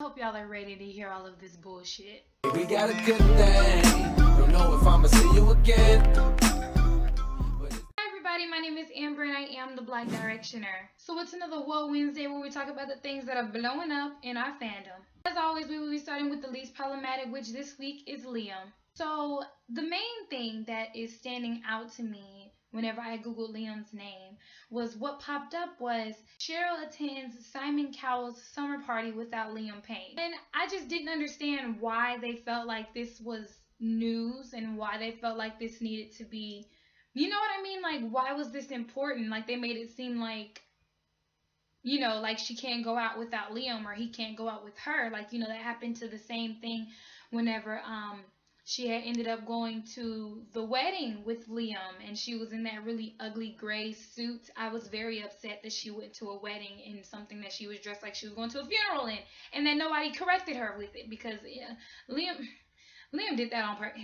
Hope y'all are ready to hear all of this bullshit. We got a good thing. Don't know if I'ma see you again. Hi everybody, my name is Amber and I am the Black Directioner. So it's another WOAH Wednesday where we talk about the things that are blowing up in our fandom. As always, we will be starting with the least problematic, which this week is Liam. So the main thing that is standing out to me whenever I googled Liam's name was what popped up was Cheryl attends Simon Cowell's summer party without Liam Payne. And I just didn't understand why they felt like this was news and why they felt like this needed to be, you know what I mean? Like, why was this important? Like, they made it seem like, you know, like she can't go out without Liam or he can't go out with her. Like, you know, that happened to the same thing whenever she had ended up going to the wedding with Liam and she was in that really ugly gray suit. I was very upset that she went to a wedding in something that she was dressed like she was going to a funeral in, and then nobody corrected her with it because Liam did that on purpose.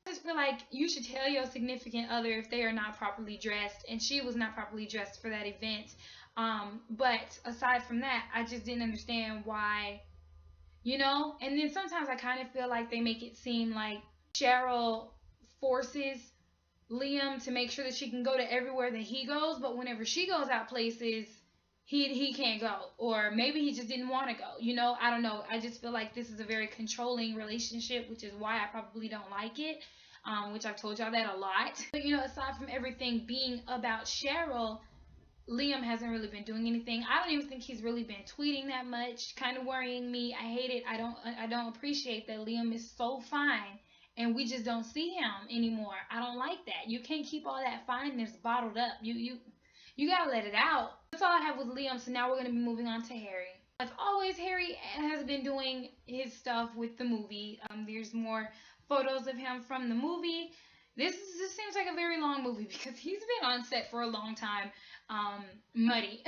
I just feel like you should tell your significant other if they are not properly dressed, and she was not properly dressed for that event. But aside from that, I just didn't understand why, you know? And then sometimes I kind of feel like they make it seem like Cheryl forces Liam to make sure that she can go to everywhere that he goes, but whenever she goes out places, he can't go, or maybe he just didn't want to go, you know. I don't know, I just feel like this is a very controlling relationship, which is why I probably don't like it, which I've told y'all that a lot. But you know, aside from everything being about Cheryl, Liam hasn't really been doing anything. I don't even think he's really been tweeting that much, kind of worrying me. I hate it. I don't appreciate that Liam is so fine and we just don't see him anymore. I don't like that. You can't keep all that fineness bottled up. You gotta let it out. That's all I have with Liam. So now we're gonna be moving on to Harry. As always, Harry has been doing his stuff with the movie. There's more photos of him from the movie. This seems like a very long movie because he's been on set for a long time, muddy.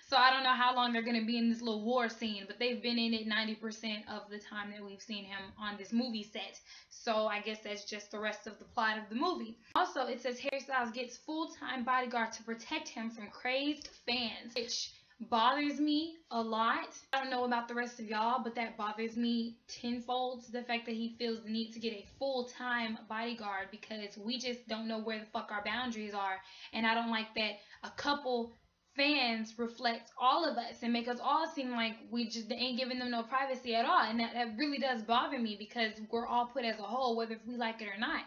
So I don't know how long they're going to be in this little war scene, but they've been in it 90% of the time that we've seen him on this movie set. So I guess that's just the rest of the plot of the movie. Also, it says Harry Styles gets full-time bodyguard to protect him from crazed fans, which bothers me a lot. I don't know about the rest of y'all, but that bothers me tenfold, the fact that he feels the need to get a full-time bodyguard, because we just don't know where the fuck our boundaries are. And I don't like that a couple fans reflect all of us and make us all seem like we just ain't giving them no privacy at all. And that really does bother me, because we're all put as a whole, whether we like it or not.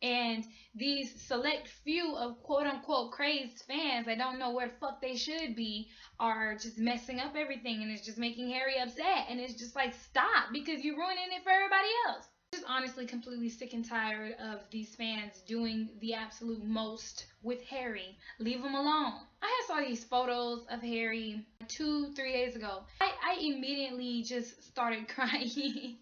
And these select few of quote-unquote crazed fans that don't know where the fuck they should be are just messing up everything, and it's just making Harry upset. And it's just like, stop, because you're ruining it for everybody else. I'm just honestly completely sick and tired of these fans doing the absolute most with Harry. Leave him alone. I saw these photos of Harry 2-3 days ago. I immediately just started crying.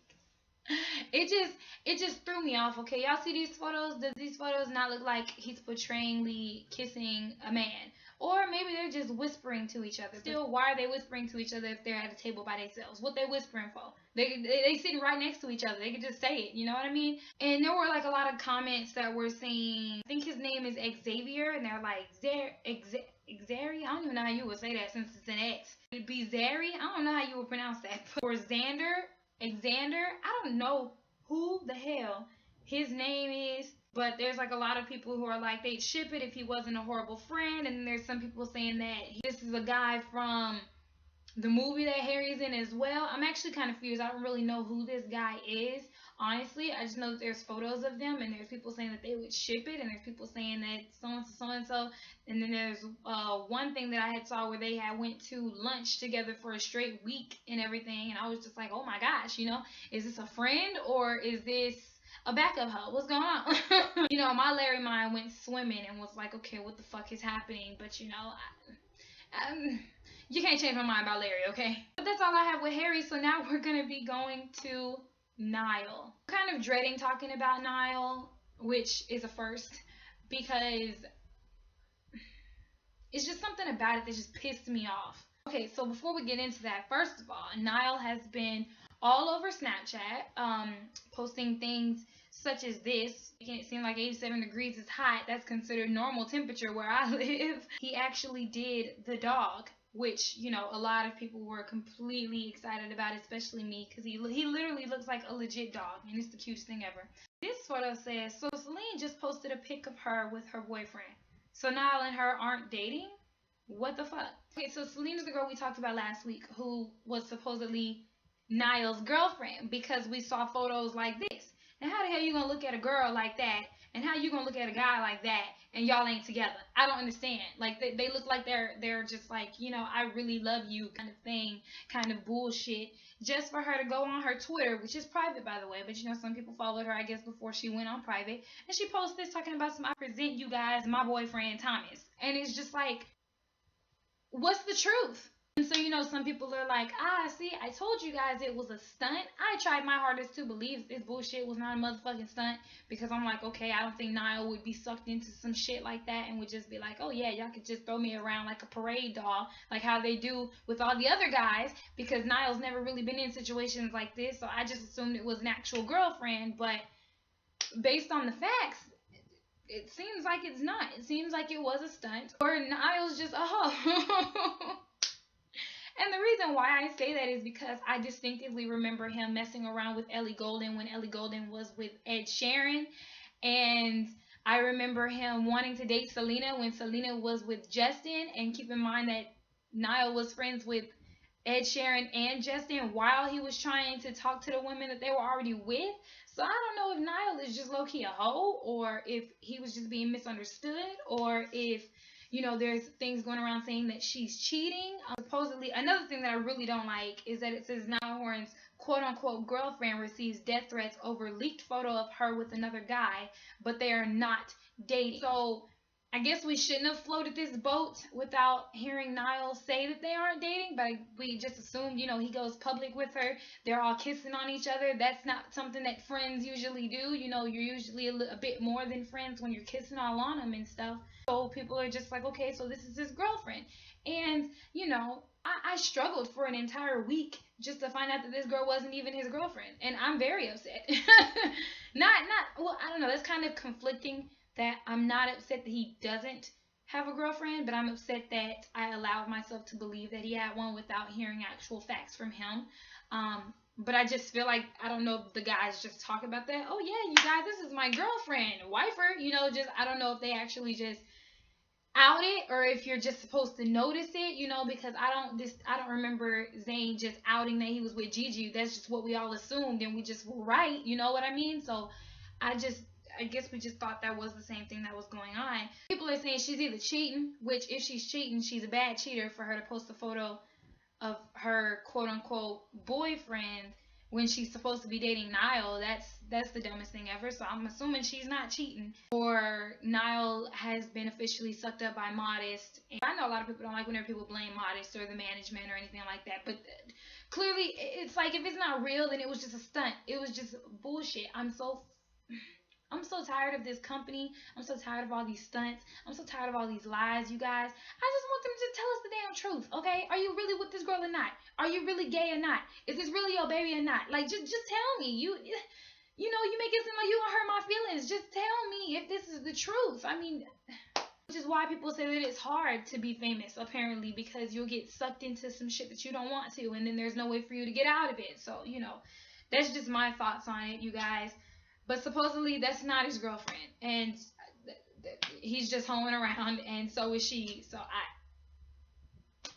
It just threw me off. Okay, y'all see these photos? Does these photos not look like he's portraying Lee kissing a man? Or maybe they're just whispering to each other. Still, why are they whispering to each other if they're at a table by themselves? What they whispering for? They sitting right next to each other. They could just say it, you know what I mean? And there were like a lot of comments that were saying, I think his name is Xavier, and they're like, Xari? I don't even know how you would say that since it's an X. It'd be Zari? I don't know how you would pronounce that. Or Xander? I don't know who the hell his name is, but there's like a lot of people who are like they'd ship it if he wasn't a horrible friend, and there's some people saying that this is a guy from the movie that Harry's in as well. I'm actually kind of confused. I don't really know who this guy is, honestly. I just know that there's photos of them, and there's people saying that they would ship it, and there's people saying that so-and-so. And then there's one thing that I had saw where they had went to lunch together for a straight week and everything, and I was just like, oh my gosh, you know, is this a friend or is this a backup hoe? What's going on? You know, my Larry mind went swimming and was like, okay, what the fuck is happening? But you know, you can't change my mind about Larry, okay? But that's all I have with Harry. So now we're going to be going to Niall. I'm kind of dreading talking about Niall, which is a first, because it's just something about it that just pissed me off. Okay, so before we get into that, first of all, Niall has been all over Snapchat, posting things such as this, making it seem like 87 degrees is hot. That's considered normal temperature where I live. He actually did the dog which, you know, a lot of people were completely excited about, especially me, because he literally looks like a legit dog, and it's the cutest thing ever. This photo says, so Celine just posted a pic of her with her boyfriend. So Niall and her aren't dating? What the fuck? Okay, so Celine is the girl we talked about last week who was supposedly Niall's girlfriend because we saw photos like this. Now, how the hell you gonna look at a girl like that, and how you gonna look at a guy like that, and y'all ain't together? I don't understand. Like they look like they're just like, you know, I really love you kind of thing, kind of bullshit. Just for her to go on her Twitter, which is private by the way, but you know some people followed her I guess before she went on private, and she posted this talking about some I present you guys my boyfriend Thomas, and it's just like, what's the truth? And so, you know, some people are like, see, I told you guys it was a stunt. I tried my hardest to believe this bullshit was not a motherfucking stunt because I'm like, okay, I don't think Niall would be sucked into some shit like that and would just be like, oh yeah, y'all could just throw me around like a parade doll, like how they do with all the other guys, because Niall's never really been in situations like this, so I just assumed it was an actual girlfriend. But based on the facts, it seems like it's not. It seems like it was a stunt, or Niall's just a hoe. And the reason why I say that is because I distinctively remember him messing around with Ellie Goulding when Ellie Goulding was with Ed Sheeran. And I remember him wanting to date Selena when Selena was with Justin. And keep in mind that Niall was friends with Ed Sheeran and Justin while he was trying to talk to the women that they were already with. So I don't know if Niall is just low-key a hoe, or if he was just being misunderstood, or if, you know, there's things going around saying that she's cheating. Supposedly, another thing that I really don't like is that it says Niall Horan's quote-unquote girlfriend receives death threats over leaked photo of her with another guy, but they are not dating. So I guess we shouldn't have floated this boat without hearing Niall say that they aren't dating, but we just assumed, you know, he goes public with her. They're all kissing on each other. That's not something that friends usually do. You know, you're usually a bit more than friends when you're kissing all on them and stuff. So people are just like, okay, so this is his girlfriend. And, you know, I struggled for an entire week just to find out that this girl wasn't even his girlfriend. And I'm very upset. Well, I don't know. That's kind of conflicting, that I'm not upset that he doesn't have a girlfriend, but I'm upset that I allowed myself to believe that he had one without hearing actual facts from him. But I just feel like, I don't know if the guys just talk about that. Oh yeah, you guys, this is my girlfriend, wifer. You know, just, I don't know if they actually just out it, or if you're just supposed to notice it, you know, because I don't remember Zane just outing that he was with Gigi. That's just what we all assumed, and we just were right, you know what I mean? So I guess we just thought that was the same thing that was going on. People are saying she's either cheating, which if she's cheating, she's a bad cheater for her to post a photo of her quote unquote boyfriend when she's supposed to be dating Niall. That's the dumbest thing ever. So I'm assuming she's not cheating, or Niall has been officially sucked up by Modest. And I know a lot of people don't like whenever people blame Modest or the management or anything like that, but clearly it's like, if it's not real, then it was just a stunt. It was just bullshit. I'm so tired of this company. I'm so tired of all these stunts. I'm so tired of all these lies, you guys. I just want them to tell us the damn truth, okay? Are you really with this girl or not? Are you really gay or not? Is this really your baby or not? Like, just tell me. You know, you make it seem like you don't hurt my feelings. Just tell me if this is the truth. I mean, which is why people say that it's hard to be famous, apparently, because you'll get sucked into some shit that you don't want to, and then there's no way for you to get out of it. So, you know, that's just my thoughts on it, you guys. But supposedly that's not his girlfriend, and he's just hoeing around, and so is she. So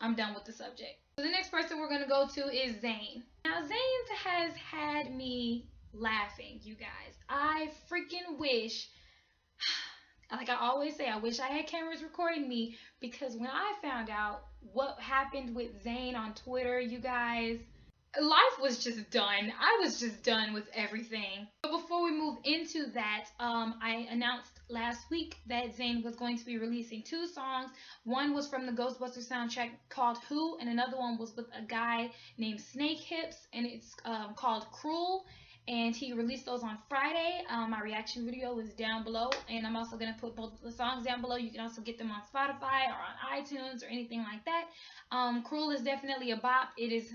I'm done with the subject. So the next person we're gonna go to is Zane. Now Zane has had me laughing, you guys. I freaking wish, like I always say, I wish I had cameras recording me, because when I found out what happened with Zane on Twitter, you guys, life was just done. I was just done with everything. But before we move into that, I announced last week that Zane was going to be releasing 2 songs. One was from the Ghostbusters soundtrack called Who, and another one was with a guy named Snake Hips, and it's called Cruel. And he released those on Friday. My reaction video is down below, and I'm also going to put both the songs down below. You can also get them on Spotify or on iTunes or anything like that. Cruel is definitely a bop. It is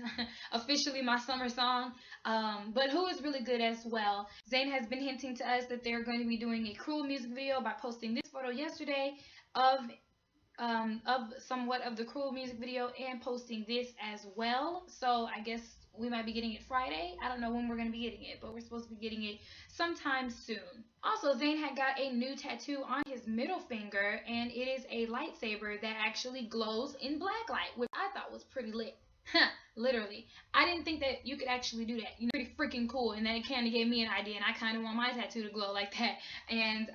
officially my summer song. But Who is really good as well. Zayn has been hinting to us that they're going to be doing a Cruel music video by posting this photo yesterday of of somewhat of the Cruel music video and posting this as well. So I guess we might be getting it Friday. I don't know when we're going to be getting it, but we're supposed to be getting it sometime soon. Also, Zane had got a new tattoo on his middle finger, and it is a lightsaber that actually glows in black light, which I thought was pretty lit. Literally. I didn't think that you could actually do that. You know, pretty freaking cool. And then it kind of gave me an idea, and I kind of want my tattoo to glow like that. And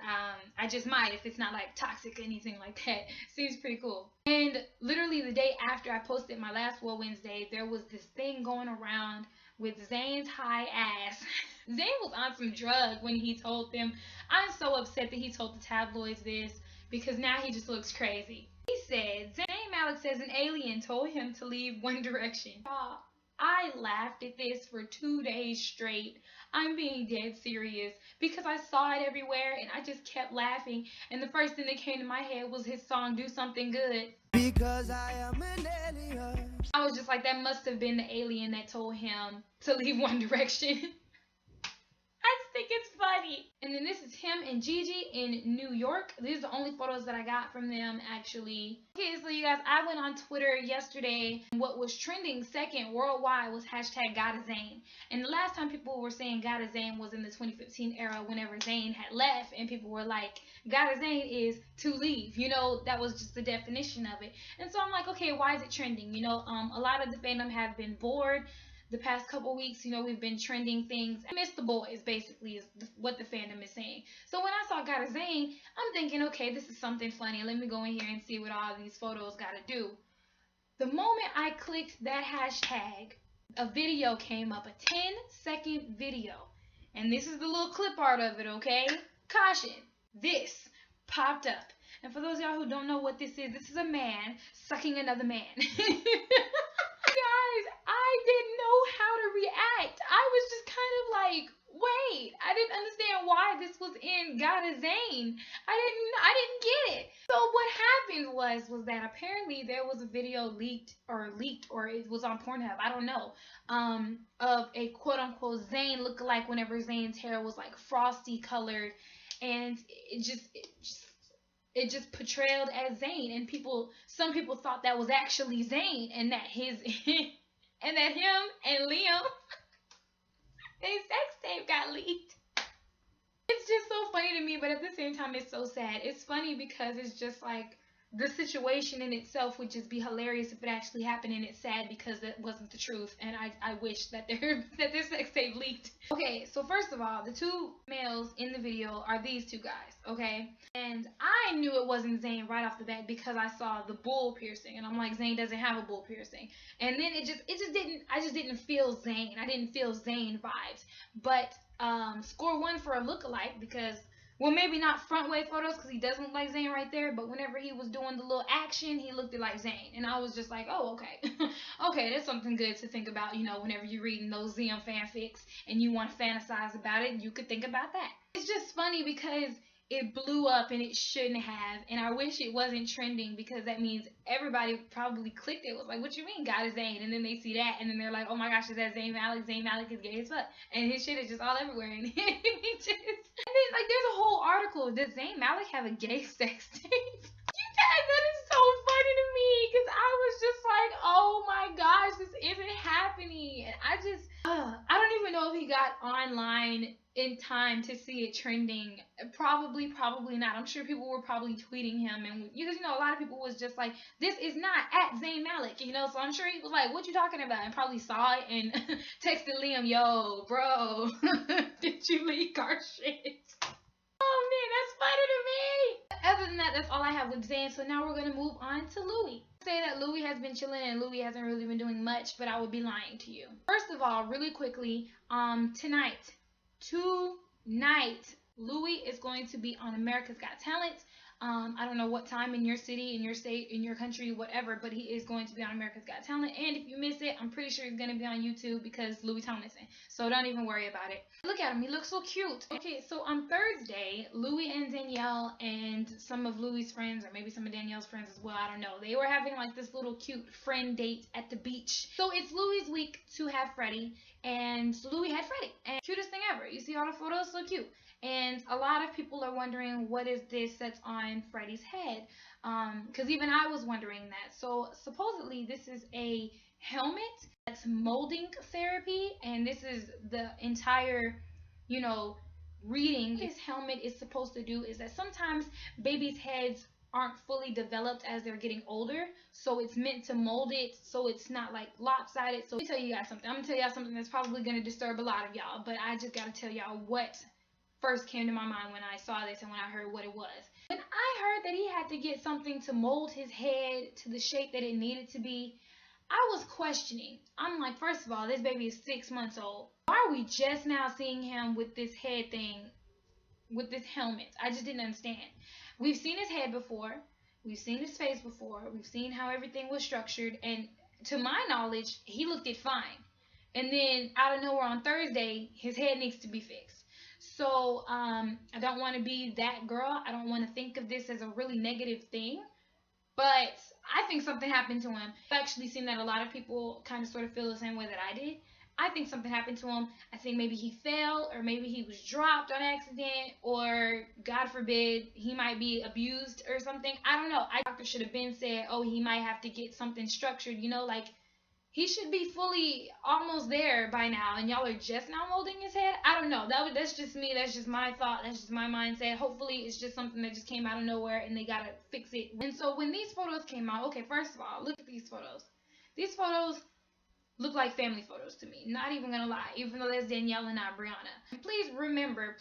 I just might if it's not like toxic or anything like that. Seems pretty cool. And literally the day after I posted my last WOAH Wednesday, there was this thing going around with Zane's high ass. Zane was on some drug when he told them. I'm so upset that he told the tabloids this because now he just looks crazy. He said, Zane Malik says an alien told him to leave One Direction. I laughed at this for 2 days straight. I'm being dead serious because I saw it everywhere and I just kept laughing. And the first thing that came to my head was his song, Do Something Good. Because I am an alien. I was just like, that must have been the alien that told him to leave One Direction. I just think it's funny. And then this is him and Gigi in New York. These are the only photos that I got from them, actually. Okay, so you guys, I went on Twitter yesterday. What was trending second worldwide was hashtag Gotta Zane. And the last time people were saying Gotta Zane was in the 2015 era whenever Zane had left. And people were like, Gotta Zane is to leave. You know, that was just the definition of it. And so I'm like, okay, why is it trending? You know, a lot of the fandom have been bored. The past couple weeks, you know, we've been trending things. I miss the boys, basically, is what the fandom is saying. So when I saw Gotta Zane, I'm thinking, okay, this is something funny. Let me go in here and see what all these photos got to do. The moment I clicked that hashtag, a video came up, a 10-second video. And this is the little clip art of it, okay? Caution, this popped up. And for those of y'all who don't know what this is a man sucking another man. Guys, I didn't know how to react. I was just kind of like, wait, I didn't understand why this was in Gotta Zane. I didn't get it. So what happened was that apparently there was a video leaked or it was on Pornhub, I don't know, of a quote unquote Zane lookalike whenever Zane's hair was like frosty colored, and it just portrayed as Zane, and some people thought that was actually Zane, and that him and Liam, their sex tape got leaked. It's just so funny to me, but at the same time, it's so sad. It's funny because it's just like the situation in itself would just be hilarious if it actually happened, and it's sad because it wasn't the truth, and I wish that their sex tape leaked. Okay, so first of all, the two males in the video are these two guys, okay? And I knew it wasn't Zane right off the bat because I saw the bull piercing, and I'm like, Zane doesn't have a bull piercing. And then I just didn't feel Zane. I didn't feel Zane vibes. But score one for a lookalike because, well, maybe not front way photos because he doesn't look like Zane right there, but whenever he was doing the little action, he looked like Zane. And I was just like, oh, okay. Okay, that's something good to think about, you know, whenever you're reading those ZM fanfics and you want to fantasize about it, you could think about that. It's just funny because it blew up and it shouldn't have, and I wish it wasn't trending because that means everybody probably clicked it. Was like, what you mean Gotta Zane? And then they see that and then they're like, oh my gosh, is that Zane Malik? Zane Malik is gay as fuck, and his shit is just all everywhere. And and then like there's a whole article, does Zane Malik have a gay sex tape? You guys, that is so funny to me because I was just like, oh my gosh, this isn't happening. And I don't even know if he got online in time to see it trending. Probably not. I'm sure people were probably tweeting him, and because, you know, a lot of people was just like, this is not at Zane Malik, you know, so I'm sure he was like, what you talking about? And probably saw it and texted Liam, yo, bro, did you leak our shit? Oh man, that's funny to me. Other than that, that's all I have with Zane. So now we're gonna move on to Louis. Say that Louis has been chilling and Louis hasn't really been doing much, but I would be lying to you. First of all, really quickly, tonight, Louis is going to be on America's Got Talent. I don't know what time in your city, in your state, in your country, whatever, but he is going to be on America's Got Talent. And if you miss it, I'm pretty sure he's going to be on YouTube because Louis Tomlinson. So don't even worry about it. Look at him. He looks so cute. Okay, so on Thursday, Louis and Danielle and some of Louis' friends, or maybe some of Danielle's friends as well, I don't know, they were having like this little cute friend date at the beach. So it's Louis' week to have Freddie. and Louis had Freddie. And cutest thing ever. You see all the photos, so cute. And a lot of people are wondering what is this that's on Freddie's head, because even I was wondering that. So supposedly this is a helmet that's molding therapy, and this is the entire, you know, reading this helmet is supposed to do is that sometimes babies' heads aren't fully developed as they're getting older, so it's meant to mold it so it's not like lopsided. So let me tell you guys something. I'm gonna tell y'all something that's probably gonna disturb a lot of y'all, but I just gotta tell y'all what first came to my mind when I saw this and when I heard what it was. When I heard that he had to get something to mold his head to the shape that it needed to be, I was questioning. I'm like, first of all, this baby is 6 months old. Why are we just now seeing him with this head thing, with this helmet? I just didn't understand. We've seen his head before. We've seen his face before. We've seen how everything was structured. And to my knowledge, he looked it fine. And then out of nowhere on Thursday, his head needs to be fixed. So I don't want to be that girl. I don't want to think of this as a really negative thing. But I think something happened to him. I've actually seen that a lot of people kind of sort of feel the same way that I did. I think something happened to him. I think maybe he fell, or maybe he was dropped on accident, or God forbid, he might be abused or something. I don't know. The doctor should have been said, oh, he might have to get something structured, you know, like he should be fully almost there by now, and y'all are just now molding his head. I don't know. That's just me. That's just my thought. That's just my mindset. Hopefully, it's just something that just came out of nowhere, and they gotta fix it. And so when these photos came out, okay, first of all, look at these photos. These photos look like family photos to me. Not even gonna lie, even though that's Danielle and not Brianna. And please remember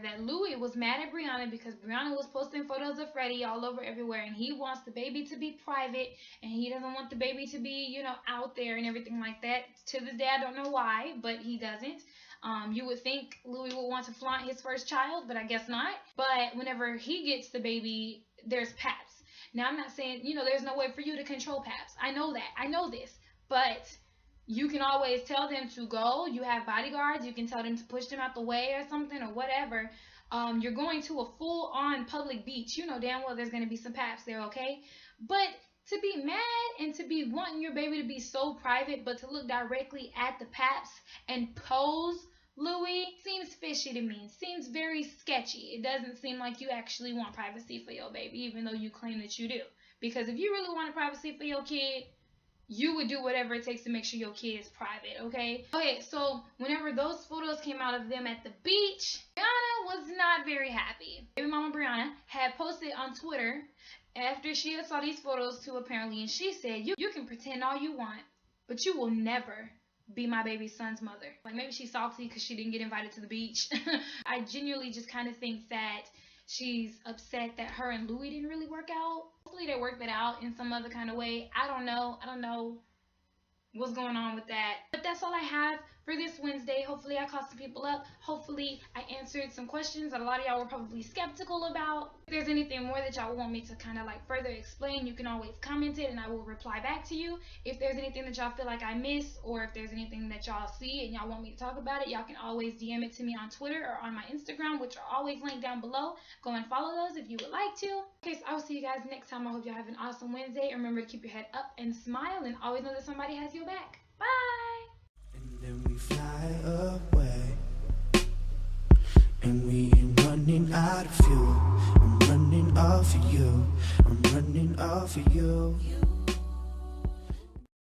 that Louis was mad at Brianna because Brianna was posting photos of Freddie all over everywhere, and he wants the baby to be private, and he doesn't want the baby to be, you know, out there and everything like that. To this day, I don't know why, but he doesn't. You would think Louis would want to flaunt his first child, but I guess not. But whenever he gets the baby, there's paps. Now, I'm not saying, you know, there's no way for you to control paps. I know that. I know this. But you can always tell them to go. You have bodyguards. You can tell them to push them out the way or something or whatever. You're going to a full-on public beach. You know damn well there's going to be some paps there, okay? But to be mad and to be wanting your baby to be so private, but to look directly at the paps and pose Louis seems fishy to me. Seems very sketchy. It doesn't seem like you actually want privacy for your baby, even though you claim that you do. Because if you really wanted privacy for your kid, you would do whatever it takes to make sure your kid is private, okay? Okay, so whenever those photos came out of them at the beach, Brianna was not very happy. Baby mama Brianna had posted on Twitter after she had saw these photos too, apparently, and she said, you can pretend all you want, but you will never be my baby's son's mother. Like, maybe she's salty because she didn't get invited to the beach. I genuinely just kind of think that she's upset that her and Louis didn't really work out. Hopefully they worked it out in some other kind of way. I don't know what's going on with that. But that's all I have for this Wednesday. Hopefully I caught some people up. Hopefully I answered some questions that a lot of y'all were probably skeptical about. If there's anything more that y'all want me to kind of like further explain, you can always comment it and I will reply back to you. If there's anything that y'all feel like I missed, or if there's anything that y'all see and y'all want me to talk about it, y'all can always DM it to me on Twitter or on my Instagram, which are always linked down below. Go and follow those if you would like to. Okay, so I'll see you guys next time. I hope y'all have an awesome Wednesday. Remember to keep your head up and smile, and always know that somebody has your back. Bye! And then we fly away, and we ain't running out of fuel. I'm running off of you. I'm running off of you.